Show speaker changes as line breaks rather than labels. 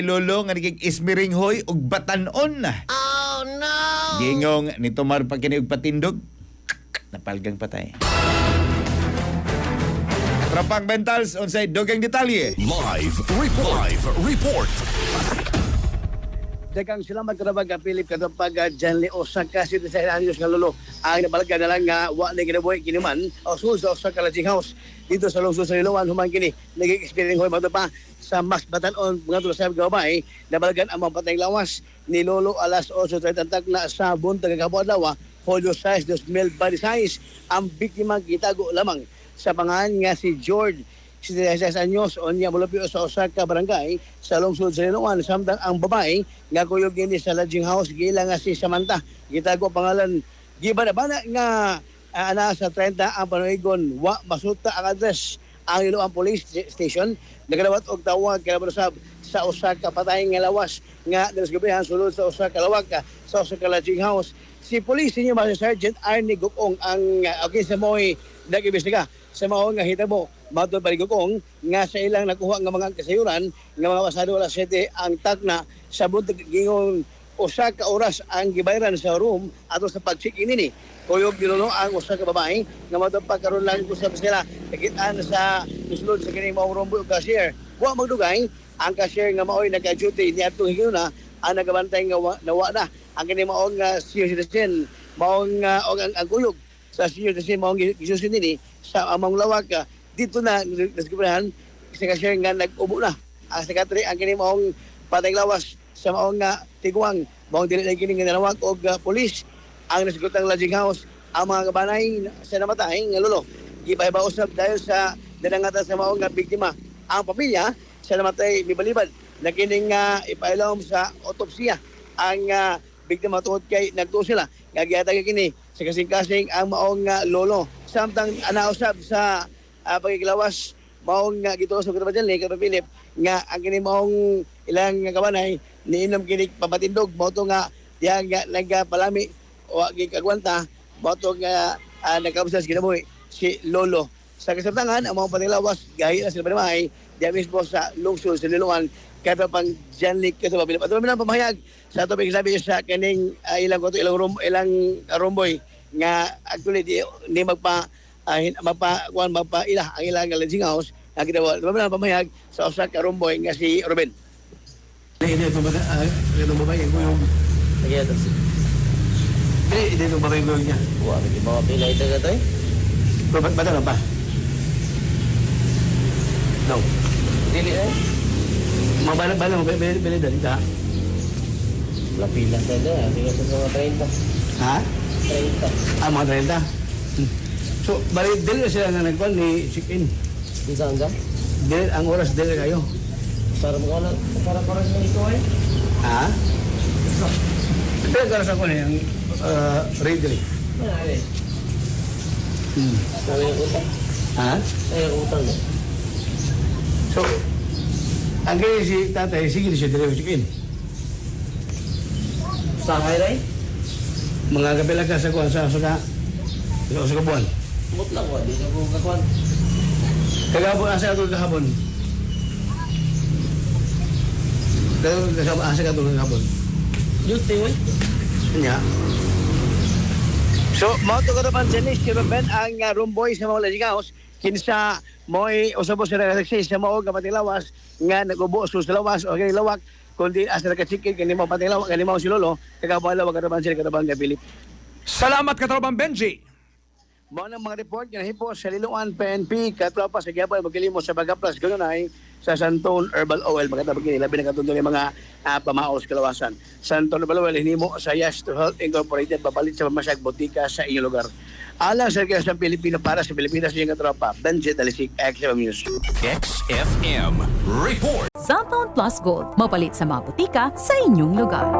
Lolo nga naging ismiringhoy ug batanon na.
Oh no!
Gingong ni Tomar pa kini og patindog. Napalgang patay. Trapang Bentals unsay dugang detalye.
Live report.
Dagang salamat karabag ka Philip katapag John Lee Osaka si sa anyos nga lolo ang nabalga na lang nga wa na ginabuhi kiniman o sus sa Osaka Lodging House dito sa lungsod sa Iloan human kini naging experience hoy pa sa Mas Batanon mga tulo sa gabay nabalgan ang mga patay lawas ni lolo alas 8:30 na sa buntag kabuan lawa polio size 2026 ang biktima gitago lamang sa pangalan nga si George 16 anyos o niya mulapyo sa Osaka Barangay sa lungsod sa Iloan samtang ang babae nga kuyog ni sa lodging house gila nga si Samantha gitago pangalan gibana-bana nga ana sa 30 ang panuigon wa masuta ang address ang Iloan Police Station nagadawat og tawag kay Barosab sa Osaka patay nga lawas nga dalas gabihan sulod sa Osaka Lawak sa Osaka Lodging House si Police Senior Master Sergeant Arnie Gukong ang okay sa mo'y nag-imbestiga sa mga nga hitabo matod paligukong nga sa ilang nakuha nga mga kasayuran nga mga pasado alas 7 ang takna sa buntag gingon usa ka oras ang gibayaran sa room ato sa pag-check-in nini kuyog ginuno ang usa ka babae nga matod pa karon lang usab sila nakitaan sa sulod sa kining maong rombo cashier wa magdugay ang cashier nga maoy naka-duty niadtong higuna ang nagabantay nga nawa na ang kining maong senior citizen maong og ang kuyog sa senior citizen maong gisusun nini sa among lawak dito na nasgibrahan sa cashier nga nag-ubo na ang secretary ang kini maong patay lawas sa maong tiguang maong dili na kini nga nalawag og pulis ang nasgutang lodging house ang mga kabanay sa namatay nga lolo gipahibaw usab dahil sa danangatan sa maong biktima ang pamilya sa namatay mibalibad na kining ipailom sa otopsiya ang biktima tungod kay nagtuo sila nga gihatag kini sa kasing-kasing ang maong lolo samtang anausab sa pagkikilawas maong gituos sa Katabajan ni Philip nga ang kini maong ilang kabanay niinom kini papatindog mao to nga diha nga nagpalami o gikagwanta mao to nga nagkabusas kinabuhi si lolo sa kasamtangan ang mga patilawas gahi na sila panamay diha mismo sa lungsod sa Liloan kada pang Janlik kato Philip ato man pamahayag sa tubig sabi sa kaning ilang koto ilang romboy nga actually di magpaila ang ilang lodging house na ginawa. Naman pamahayag sa Osaka Romboy nga si Ruben. Hindi itong babae ang kuyong.
Nagyato si.
Hindi itong babae ang kuyong niya.
Wa di ba pila ito gato eh?
Bata lang pa? No.
Dili eh.
Mga bala mo, bala dali ka.
Wala pila sa ito Tingnan sa mga 30.
Ha?
30.
Mga 30? So, bali, dili sila na nagkuhan ni check-in.
Isa hanggang?
Dili, ang oras dili kayo.
Para mo na para sa ito eh.
Ha? Dili ka sa kuhan ang reader.
Ay. Sabi ng utang.
Ha?
Ay, ang utang mo.
So, ang ganyan si tatay, sige siya dili check-in.
Sangay rin?
Mga kapilag ka sa kuhan sa buwan.
Mutlang wa di na ko kakuan.
Kagabon, asa ka ito kahapon? Asa ka ito kahapon?
Duty we.
Nya. So, mga ito ka naman siya ni si Ruben ang rumboy sa mga lodging house kinsa mo'y usabo sa nagsaksi sa mga kapatilawas nga nag-ubo sa lawas o lawak kundi asa nagkatsikin kanimo patilawas kanimo si Lolo kagabon lawak ka naman sila katabang nga Philip.
Salamat katrobang Benji.
Mao nang mga report nga nahipo sa Liloan PNP katropa sa Gabay magilimo sa Bagaplas ganunay sa Santon Herbal Oil maganda pagkini labi na katungtong mga pamaos kalawasan. Santon Herbal Oil hinimo sa Yes to Health Incorporated papalit sa pamasyag botika sa inyong lugar. Alang sa kaya sa Pilipino para sa Pilipinas yung katropa Benji Talisik XFM News.
XFM report.
Cellphone Plus Gold, mapalit sa mga butika sa inyong lugar.